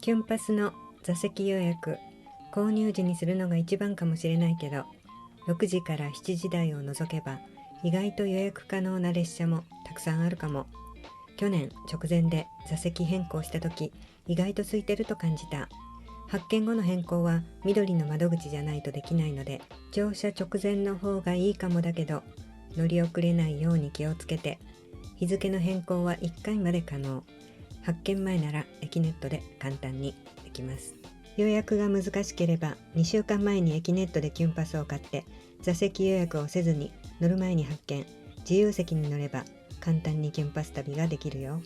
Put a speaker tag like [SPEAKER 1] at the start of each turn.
[SPEAKER 1] キュンパスの座席予約、購入時にするのが一番かもしれないけど、6時から7時台を除けば意外と予約可能な列車もたくさんあるかも。去年直前で座席変更した時、意外と空いてると感じた。発見後の変更は緑の窓口じゃないとできないので、乗車直前の方がいいかもだけど、乗り遅れないように気をつけて。日付の変更は1回まで可能。発見前ならエキネットで簡単にできます。予約が難しければ2週間前にエキネットでキュンパスを買って座席予約をせずに乗る前に発見、自由席に乗れば簡単にキュンパス旅ができるよ。